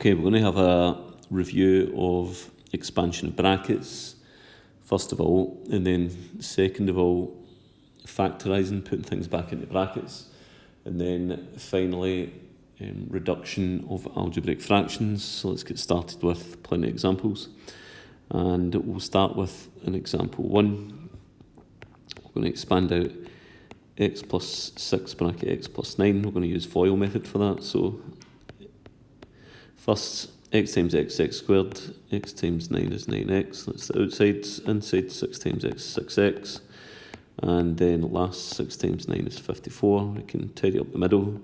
Okay, we're going to have a review of expansion of brackets, first of all, and then second of all, factorising, putting things back into brackets, and then finally, reduction of algebraic fractions. So let's get started with plenty of examples. And we'll start with an example 1. We're going to expand out x plus 6 bracket x plus 9. We're going to use FOIL method for that. So first, x times x, x squared, x times 9 is 9x, that's the outside, inside 6 times x is 6x, and then last 6 times 9 is 54, we can tidy up the middle, and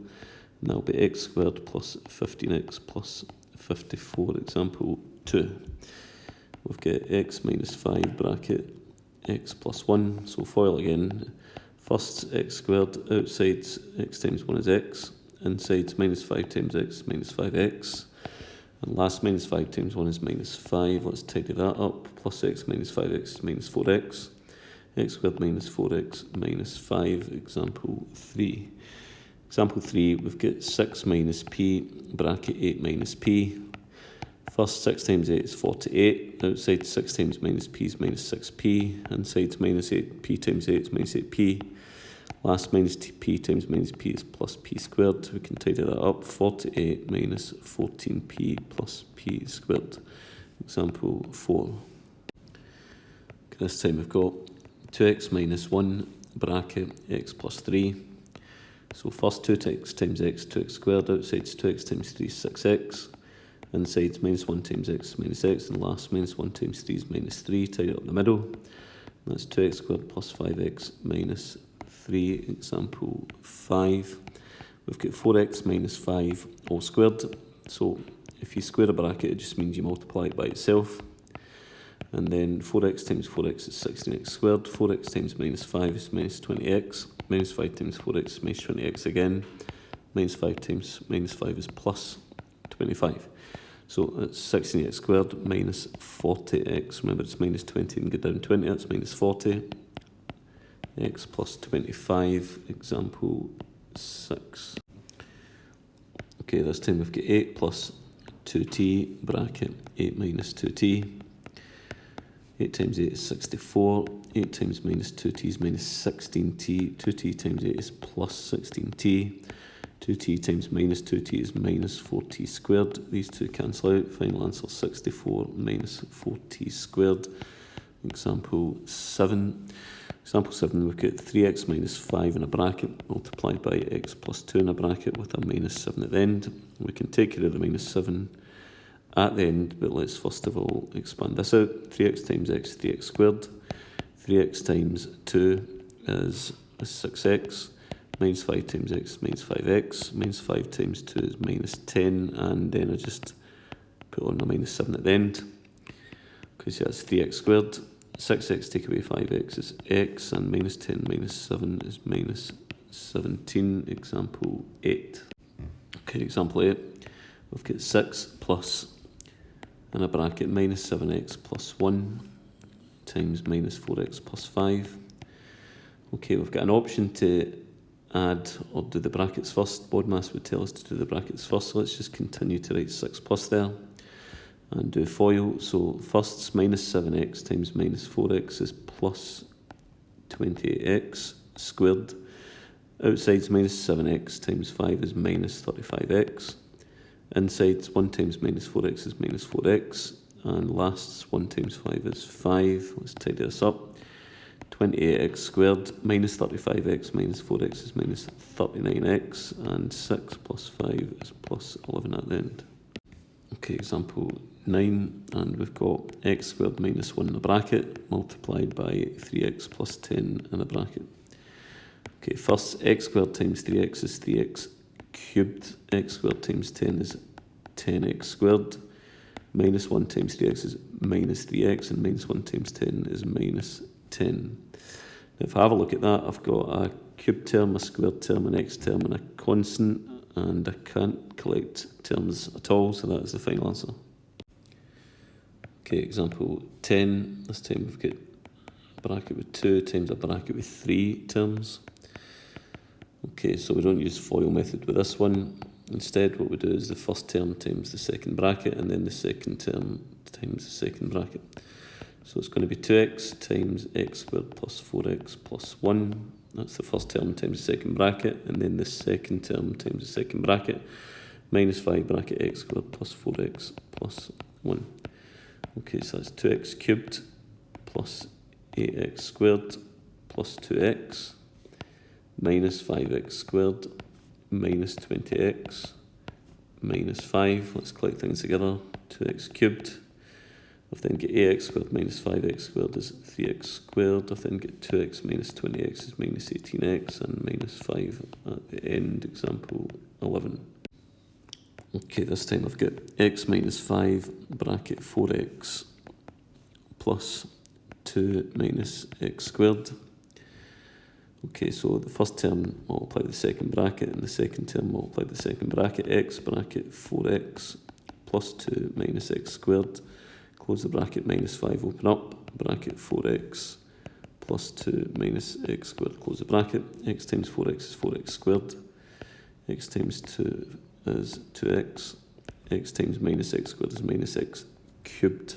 that'll be x squared plus 15x plus 54, example 2. We've got x minus 5 bracket x plus 1, so FOIL again. First, x squared, outside x times 1 is x, inside minus 5 times x minus 5x, and last minus 5 times 1 is minus 5. Let's tidy that up. Plus x minus 5x is minus 4x. X squared minus 4x minus 5. Example 3. Example 3, we've got 6 minus p bracket 8 minus p. First, 6 times 8 is 48. Outside 6 times minus p is minus 6p. Inside minus 8p times 8 is minus 8p. Last minus p times minus p is plus p squared. We can tidy that up. 48 minus 14p plus p squared. Example 4. Okay, this time we've got 2x minus 1 bracket x plus 3. So first 2x times x, 2x squared. Outside 2x times 3 is 6x. Inside minus 1 times x minus x. And last minus 1 times 3 is minus 3. Tidy up the middle. And that's 2x squared plus 5x minus 3, example 5. We've got 4x minus 5 all squared. So if you square a bracket, it just means you multiply it by itself. And then 4x times 4x is 16x squared. 4x times minus 5 is minus 20x. Minus 5 times 4x is minus 20x again. Minus 5 times minus 5 is plus 25. So it's 16x squared minus 40x. Remember, it's minus 20 and go down 20. That's minus 40. X plus 25, example 6. Okay, this time we've got 8 plus 2t bracket 8 minus 2t. 8 times 8 is 64. 8 times minus 2t is minus 16t. 2t times 8 is plus 16t. 2t times minus 2t is minus 4t squared. These two cancel out. Final answer 64 minus 4t squared. Example 7. Example 7, we've got 3x minus 5 in a bracket multiplied by x plus 2 in a bracket with a minus 7 at the end. We can take care of the minus 7 at the end, but let's first of all expand this out. 3x times x is 3x squared. 3x times 2 is 6x. Minus 5 times x is minus 5x. Minus 5 times 2 is minus 10, and then I just put on a minus 7 at the end. Okay, so that's 3x squared. 6x take away 5x is x, and minus 10 minus 7 is minus 17, example 8. Okay, example 8, we've got 6 plus, in a bracket, minus 7x plus 1 times minus 4x plus 5. Okay, we've got an option to add or do the brackets first. BODMAS would tell us to do the brackets first, so let's just continue to write 6 plus there. And do FOIL. So first minus 7x times minus 4x is plus 28x squared. Outside's minus 7x times 5 is minus 35x. Inside's 1 times minus 4x is minus 4x. And last's 1 times 5 is 5. Let's tidy this up. 28x squared minus 35x minus 4x is minus 39x. And 6 plus 5 is plus 11 at the end. Okay, example 9, and we've got x squared minus 1 in a bracket multiplied by 3x plus 10 in a bracket. Okay, first x squared times 3x is 3x cubed. X squared times 10 is 10x squared. Minus 1 times 3x is minus 3x, and minus 1 times 10 is minus 10. Now if I have a look at that, I've got a cube term, a squared term, an x term, and a constant, and I can't collect terms at all, so that is the final answer. Okay, example 10. This time we've got a bracket with 2 times a bracket with 3 terms. Okay, so we don't use FOIL method with this one. instead what we do is the first term times the second bracket, and then the second term times the second bracket. So it's going to be 2x times x squared plus 4x plus 1. That's the first term times the second bracket, and then the second term times the second bracket, minus 5 bracket x squared plus 4x plus 1. Okay, so that's 2x cubed plus 8x squared plus 2x minus 5x squared minus 20x minus 5. Let's collect things together. 2x cubed. I've then get ax squared minus 5x squared is 3x squared. I've then get 2x minus 20x is minus 18x, and minus 5 at the end, example 11. Okay, this time I've got x minus 5 bracket 4x plus 2 minus x squared. Okay, so the first term multiply the second bracket, and the second term multiply the second bracket. X bracket 4x plus 2 minus x squared. Close the bracket, minus 5, open up, bracket 4x plus 2 minus x squared, close the bracket. X times 4x is 4x squared. X times 2 is 2x. X times minus x squared is minus x cubed.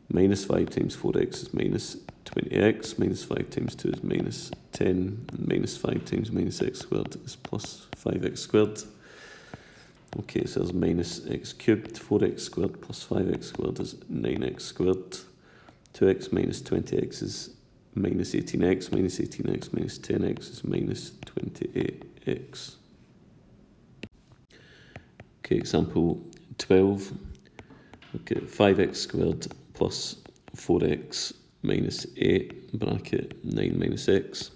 Minus 5 times 4x is minus 20x. Minus 5 times 2 is minus 10. And minus 5 times minus x squared is plus 5x squared. Okay, so there's minus x cubed. 4x squared plus 5x squared is 9x squared. 2x minus 20x is minus 18x. Minus 18x minus 10x is minus 28x. Okay, example 12. Okay, 5x squared plus 4x minus 8 bracket 9 minus x.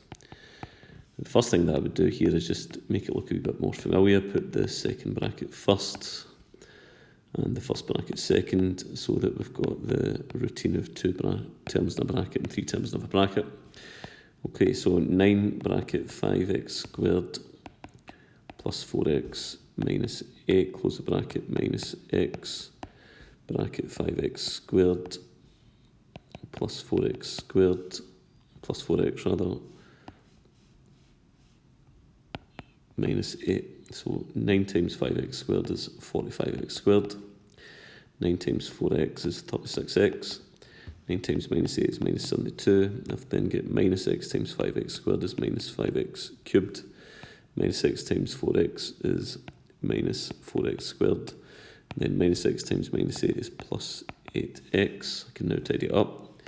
The first thing that I would do here is just make it look a bit more familiar. Put the second bracket first and the first bracket second, so that we've got the routine of 2 terms in a bracket and 3 terms in a bracket. Okay, so 9 bracket 5x squared plus 4x minus 8, close the bracket, minus x bracket 5x squared plus 4x squared plus 4x rather minus 8. So 9 times 5x squared is 45x squared. 9 times 4x is 36x. 9 times minus 8 is minus 72. I then get minus x times 5x squared is minus 5x cubed. Minus x times 4x is minus 4x squared. And then minus x times minus 8 is plus 8x. I can now tidy it up.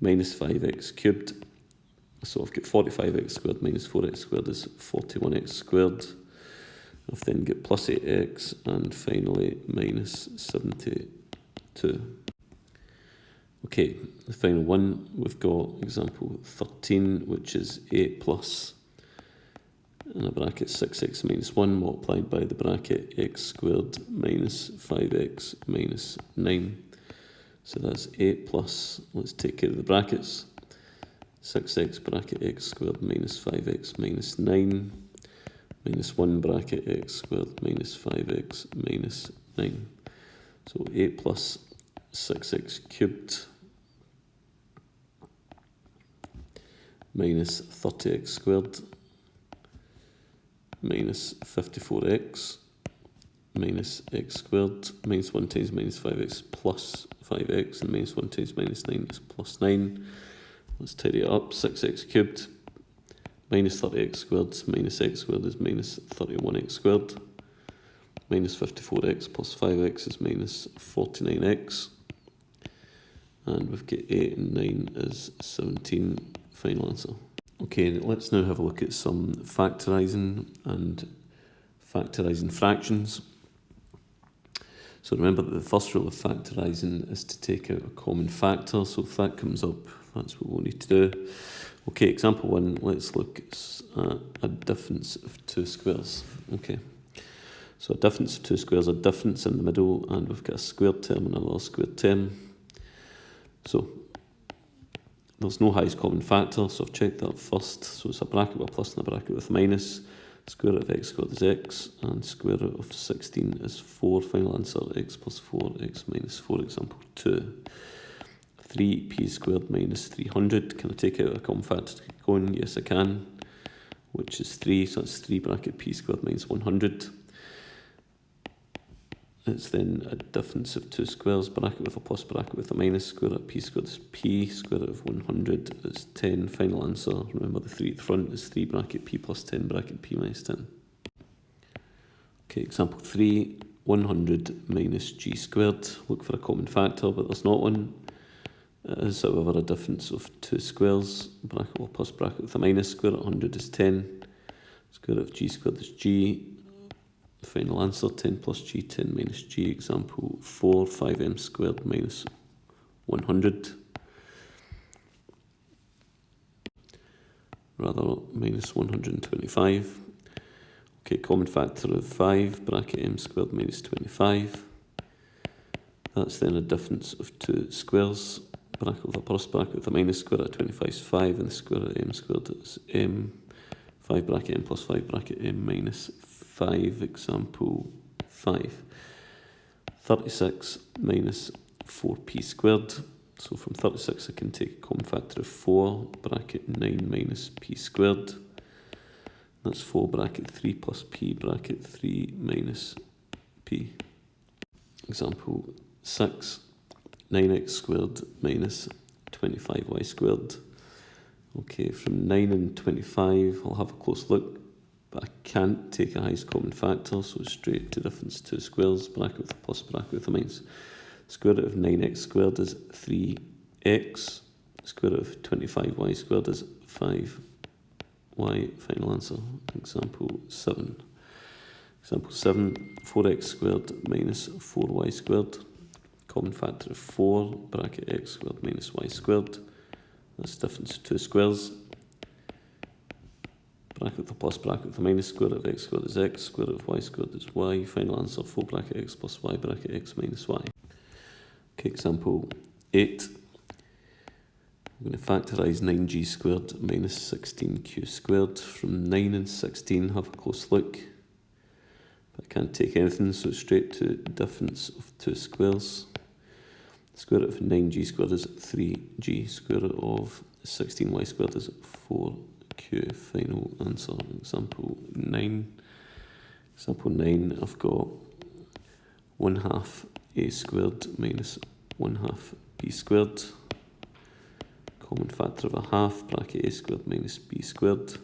Minus 5x cubed. So I've got 45x squared minus 4x squared is 41x squared. I've then got plus 8x, and finally minus 72. Okay, the final one, we've got example 13, which is 8 plus, in a bracket 6x minus 1 multiplied by the bracket x squared minus 5x minus 9. So that's 8 plus, let's take care of the brackets. 6x bracket x squared minus 5x minus 9 minus 1 bracket x squared minus 5x minus 9. So 8 plus 6x cubed minus 30x squared minus 54x minus x squared, minus 1 times minus 5x plus 5x, and minus 1 times minus 9 is plus 9. Let's tidy it up. 6x cubed minus 30x squared minus x squared is minus 31x squared. Minus 54x plus 5x is minus 49x. And we've got 8 and 9 is 17. Final answer. Okay, let's now have a look at some factorising and factorising fractions. So remember that the first rule of factorising is to take out a common factor. So if that comes up, that's what we'll need to do. Okay, example 1, let's look at a difference of 2 squares. Okay, so a difference of 2 squares, a difference in the middle, and we've got a squared term and another squared term. So there's no highest common factor, so I've checked that first. So it's a bracket with a plus and a bracket with minus. Square root of x squared is x, and square root of 16 is 4. Final answer, x plus 4, x minus 4, example 2. 3p squared minus 300. Can I take out a common factor to get going? Yes, I can, which is 3. So that's 3 bracket p squared minus 100. It's then a difference of two squares, bracket with a plus, bracket with a minus, square root of p squared is p, square root of 100 is 10, final answer, remember the 3 at the front is 3 bracket p plus 10 bracket p minus 10. Okay, example 3, 100 minus g squared, look for a common factor, but there's not one. It is, however, a difference of two squares, bracket with a plus, bracket with a minus, square root of 100 is 10, square root of g squared is g. Final answer, 10 plus g, 10 minus g. Example 4, 5m squared minus 100. Rather, minus 125. Okay, common factor of 5, bracket m squared minus 25. That's then a difference of two squares. Bracket with a plus, bracket with a minus, square root of 25 is 5, and the square root of m squared is m. 5 bracket m plus 5 bracket m minus 5, example 5. 36 minus 4p squared. So from 36 I can take a common factor of 4, bracket 9 minus p squared. That's 4 bracket 3 plus p bracket 3 minus p. Example 6, 9x squared minus 25y squared. Okay, from 9 and 25, I'll have a close look, but I can't take a highest common factor, so it's straight to difference two squares, bracket with a plus, bracket with a minus. Square root of 9x squared is 3x, square root of 25y squared is 5y, final answer, example 7. Example 7, 4x squared minus 4y squared, common factor of 4, bracket x squared minus y squared. That's the difference of two squares. Bracket with a plus, bracket with a minus, square root of x squared is x, square root of y squared is y. Final answer, 4 bracket x plus y bracket x minus y. Okay, example 8. I'm going to factorise 9g squared minus 16q squared. From 9 and 16, have a close look. But I can't take anything, so it's straight to difference of two squares. Square root of 9g squared is 3g, square root of 16y squared is 4q. Final answer, example 9. Example 9, I've got 1/2 a squared minus 1/2 b squared. Common factor of a half, bracket a squared minus b squared.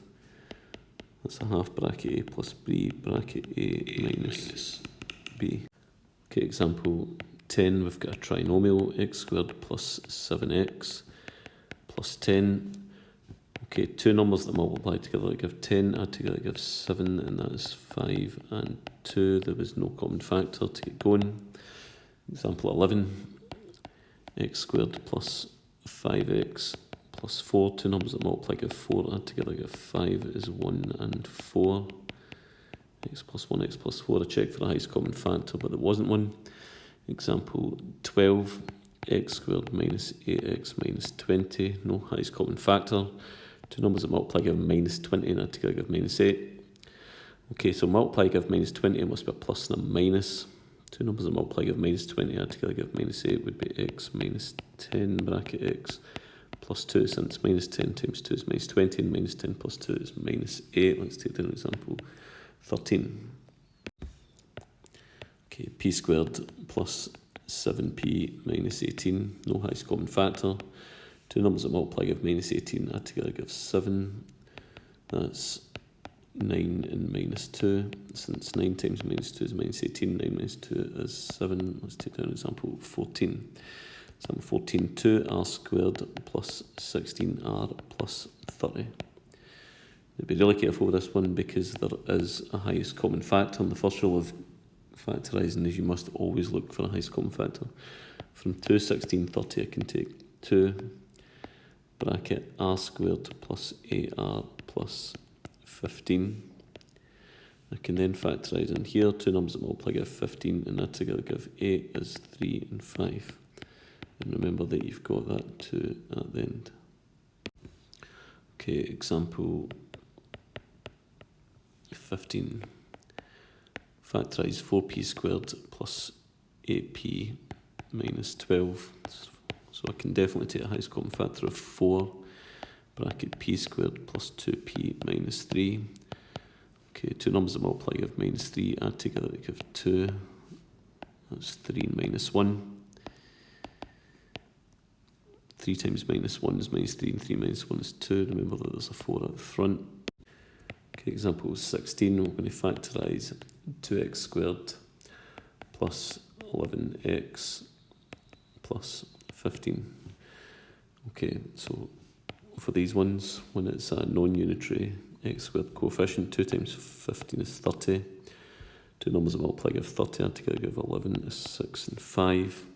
That's a half bracket a plus b bracket a minus b. Okay, example 10, we've got a trinomial, x squared plus 7x plus 10. Okay, two numbers that multiply together give 10, add together gives 7, and that is 5 and 2. There was no common factor to get going. Example 11, x squared plus 5x plus 4. Two numbers that multiply give 4, add together give 5 is 1 and 4. X plus 1, x plus 4. I checked for the highest common factor, but there wasn't one. Example 12, x squared minus 8x minus 20, no highest common factor. Two numbers that multiply give minus 20 and add together give minus 8. Okay, so multiply give minus 20, it must be a plus and a minus. Two numbers that multiply give minus 20, add together give minus 8 would be x minus 10 bracket x plus 2, since minus 10 times 2 is minus 20 and minus 10 plus 2 is minus 8. Let's take down example 13. Okay, p squared plus 7p minus 18, no highest common factor. Two numbers that multiply give minus 18, add together give 7. That's 9 and minus 2. Since 9 times minus 2 is minus 18, 9 minus 2 is 7. Let's take down example 14. Example 14, 2r squared plus 16r plus 30. You'd be really careful with this one because there is a highest common factor. And the first rule of factorising is you must always look for a highest common factor. From 2, 16, 30 I can take 2 bracket r squared plus ar plus 15. I can then factorise in here. Two numbers that multiply give 15 and that together give 8 is 3 and 5. And remember that you've got that 2 at the end. Okay, example 15. Factorise 4p squared plus 8p minus 12. So I can definitely take a highest common factor of 4, bracket p squared plus 2p minus 3. Okay, two numbers that multiply give minus 3, add together to give 2. that's 3 and minus 1. 3 times minus 1 is minus 3, and 3 minus 1 is 2. Remember that there's a 4 at the front. Okay, example 16, we're going to factorise 2x squared plus 11x plus 15. Okay, so for these ones, when it's a non-unitary x squared coefficient, 2 times 15 is 30. Two numbers that multiply give 30, add together give 11 is 6 and 5.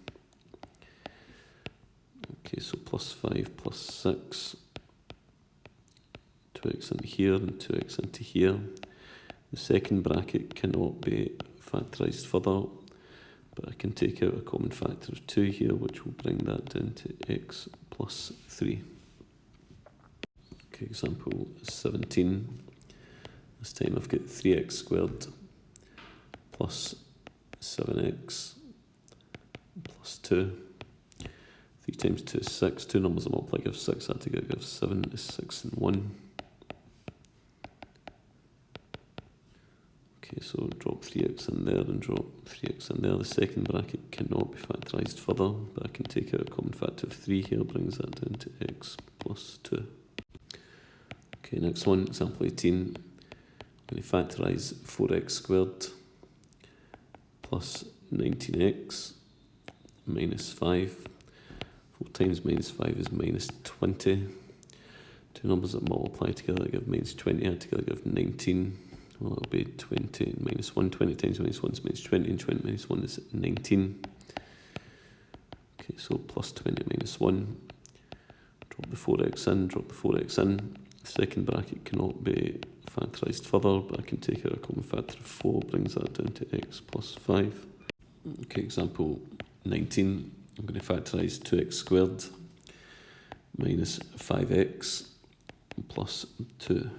Okay, so plus 5 plus 6. 2x into here and 2x into here. The second bracket cannot be factorised further, but I can take out a common factor of 2 here, which will bring that down to x plus 3. Okay, example 17. This time I've got 3x squared plus 7x plus 2. 3 times 2 is 6. Two numbers that multiply give 6. Add together give 7 is 6 and 1. Okay, so drop 3x in there and drop 3x in there. The second bracket cannot be factorised further, but I can take out a common factor of 3 here, brings that down to x plus 2. Okay, next one, example 18. I'm going to factorise 4x squared plus 19x minus 5. 4 times minus 5 is minus 20. Two numbers that multiply together give minus 20, add together give 19. Well, it'll be 20 minus 1. 20 times minus 1 is minus 20, and 20 minus 1 is 19. Okay, so plus 20 minus 1. Drop the 4x in, drop the 4x in. The second bracket cannot be factorised further, but I can take out a common factor of 4, brings that down to x plus 5. Okay, example 19. I'm going to factorise 2x squared minus 5x plus 2.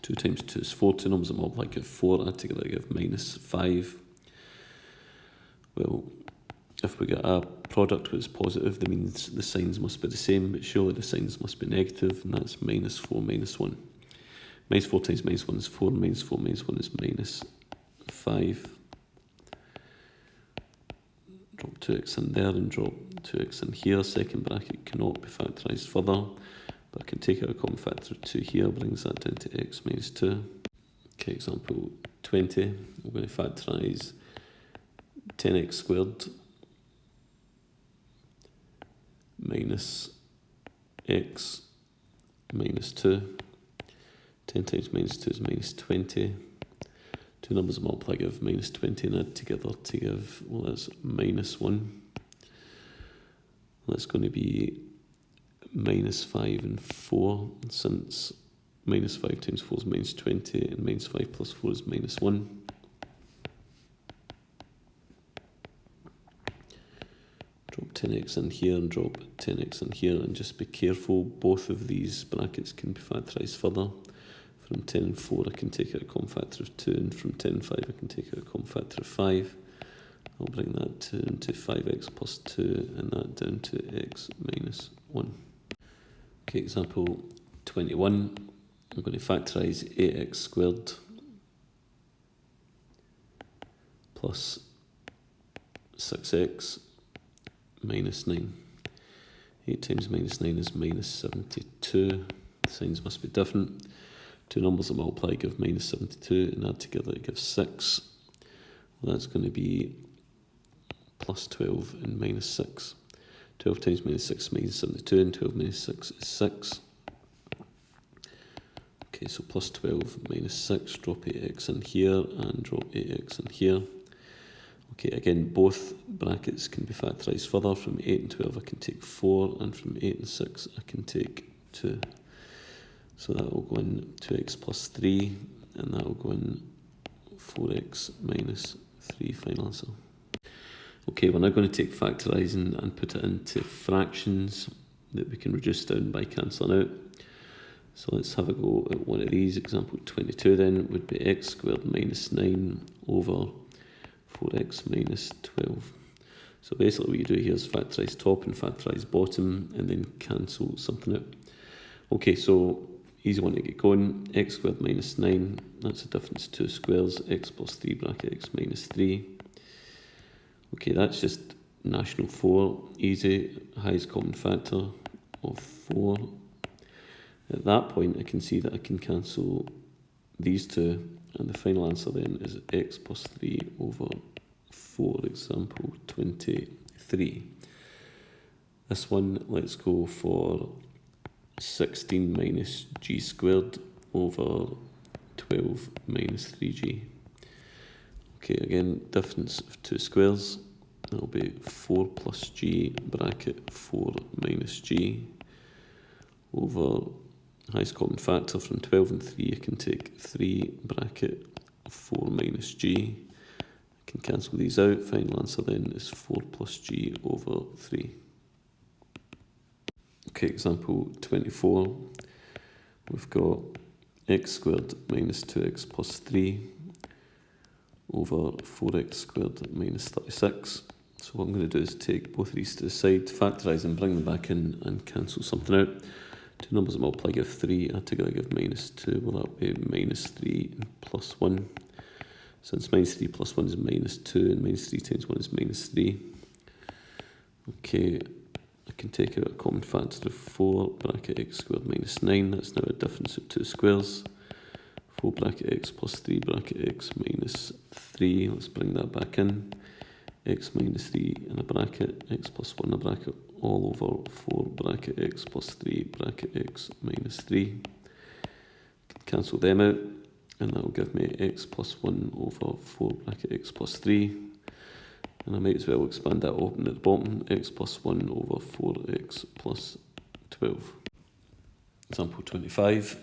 2 times 2 is 4. Two numbers that multiply give 4. Add together give minus 5. Well, if we get a product which is positive, that means the signs must be the same, but surely the signs must be negative, and that's minus 4 minus 1. Minus 4 times minus 1 is 4, and minus 4 minus 1 is minus 5. Drop 2x in there and drop 2x in here. Second bracket cannot be factorised further, but I can take out a common factor of 2 here, brings that down to x minus 2. Okay, example 20. We're going to factorise 10x squared minus x minus 2. 10 times minus 2 is minus 20. Two numbers that multiply give minus 20 and add together to give, well, that's minus 1. That's going to be minus 5 and 4, and since minus 5 times 4 is minus 20, and minus 5 plus 4 is minus 1. Drop 10x in here and drop 10x in here, and just be careful, both of these brackets can be factorised further. From 10 and 4 I can take out a common factor of 2, and from 10 and 5 I can take out a common factor of 5. I'll bring that down to 5x plus 2, and that down to x minus 1. Okay, example 21. I'm going to factorise 8x squared plus 6x minus 9. 8 times minus 9 is minus 72. The signs must be different. Two numbers that multiply give minus 72, and add together it gives 6. Well, that's going to be plus 12 and minus 6. 12 times minus 6 is minus 72, and 12 minus 6 is 6. Okay, so plus 12 minus 6, drop 8x in here, and drop 8x in here. Okay, again, both brackets can be factorised further. From 8 and 12 I can take 4, and from 8 and 6 I can take 2. So that will go in 2x plus 3, and that will go in 4x minus 3, final answer. Okay, we're now going to take factorising and put it into fractions that we can reduce down by cancelling out. So let's have a go at one of these. Example 22 then would be x squared minus 9 over 4x minus 12. So basically what you do here is factorise top and factorise bottom, and then cancel something out. Okay, so easy one to get going. X squared minus 9, that's a difference of 2 squares. X plus 3 bracket x minus 3. Okay, that's just national 4, easy, highest common factor of 4. At that point, I can see that I can cancel these two, and the final answer then is x plus 3 over 4, example 23. This one, let's go for 16 minus g squared over 12 minus 3g. Okay, again, difference of two squares. That'll be 4 plus g bracket 4 minus g over highest common factor from 12 and 3. I can take 3 bracket 4 minus g. I can cancel these out. Final answer then is 4 plus g over 3. Okay, example 24. We've got x squared minus 2x plus 3 over 4x squared minus 36. So what I'm going to do is take both of these to the side, factorise and bring them back in and cancel something out. Two numbers that multiply give 3, add together give minus 2. Well, that will be minus 3 plus 1. Since minus 3 plus 1 is minus 2, and minus 3 times 1 is minus 3. Okay, I can take out a common factor of 4 bracket x squared minus 9. That's now a difference of two squares. 4 bracket x plus 3 bracket x minus 3. Let's bring that back in. X minus 3 in a bracket, x plus 1 in a bracket, all over 4 bracket x plus 3 bracket x minus 3. Cancel them out, and that will give me x plus 1 over 4 bracket x plus 3. And I might as well expand that open at the bottom, x plus 1 over 4x plus 12. Example 25.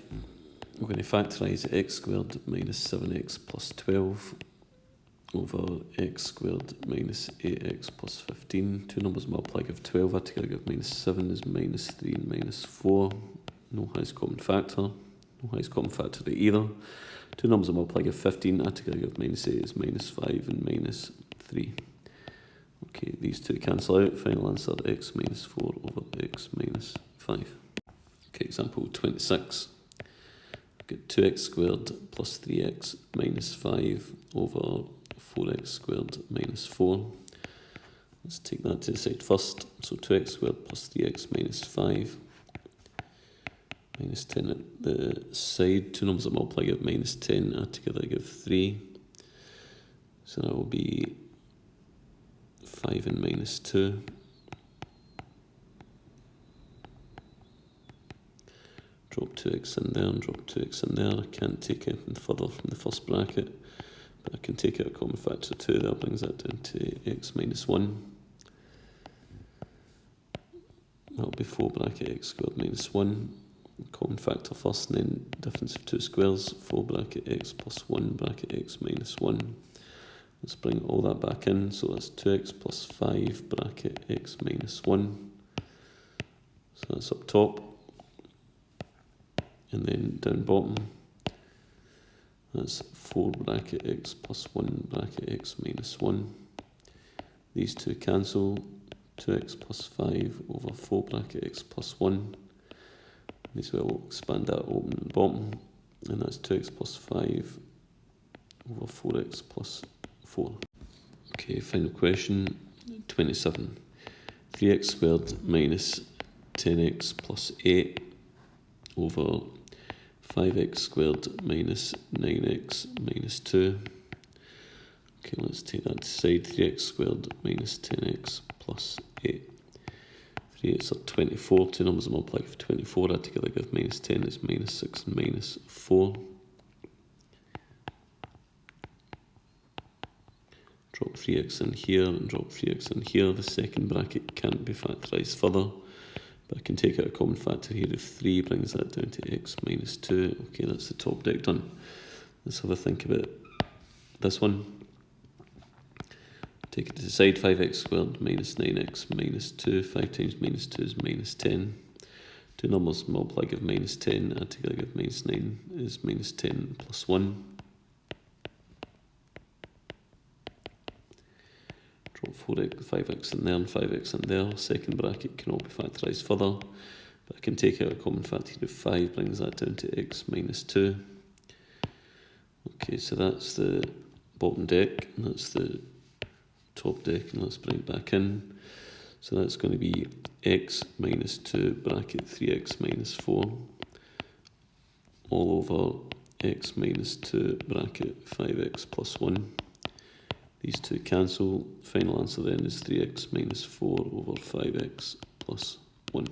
We're going to factorise x squared minus 7x plus 12 over x squared minus 8x plus 15. Two numbers multiply give 12, add together give minus 7 is minus 3 and minus 4. No highest common factor. No highest common factor to either. Two numbers multiply give 15, add together give minus 8 is minus 5 and minus 3. Okay, these two cancel out. Final answer x minus 4 over x minus 5. Okay, example 26. Get 2x squared plus 3x minus 5 over 4x squared minus 4. Let's take that to the side first. So 2x squared plus 3x minus 5 minus 10 at the side. Two numbers that multiply give minus 10, add together give 3. So that will be 5 and minus 2. Drop 2x in there and drop 2x in there. I can't take anything further from the first bracket, but I can take out a common factor of 2. That brings that down to x minus 1. That'll be 4 bracket x squared minus 1. Common factor first, and then difference of two squares. 4 bracket x plus 1 bracket x minus 1. Let's bring all that back in. So that's 2x plus 5 bracket x minus 1. So that's up top. And then down bottom, that's 4 bracket x plus 1 bracket x minus 1. These two cancel. 2x plus 5 over 4 bracket x plus 1. These will expand that open at the bottom, and that's 2x plus 5 over 4x plus 4. Okay, final question, 27. 3x squared minus 10x plus 8 over 5x squared minus 9x minus 2. Okay, let's take that to side. 3x squared minus 10x plus 8. 3 8s are 24. Two numbers multiply for 24. Add together give minus 10 is minus 6 and minus 4. Drop 3x in here and drop 3x in here. The second bracket can't be factorised further, but I can take out a common factor here of 3, brings that down to x minus 2. Okay, that's the top deck done. Let's have a think about this one. Take it to the side, 5x squared minus 9x minus 2. 5 times minus 2 is minus 10. Two numbers multiply give minus 10, add together give minus 9 is minus 10 plus 1. Drop 5x in there and 5x in there. Second bracket can all be factorised further, but I can take out a common factor of 5, brings that down to x minus 2. Okay, so that's the bottom deck, and that's the top deck, and let's bring it back in. So that's going to be x minus 2 bracket 3x minus 4 all over x minus 2 bracket 5x plus 1. These two cancel. Final answer then is 3x minus 4 over 5x plus 1.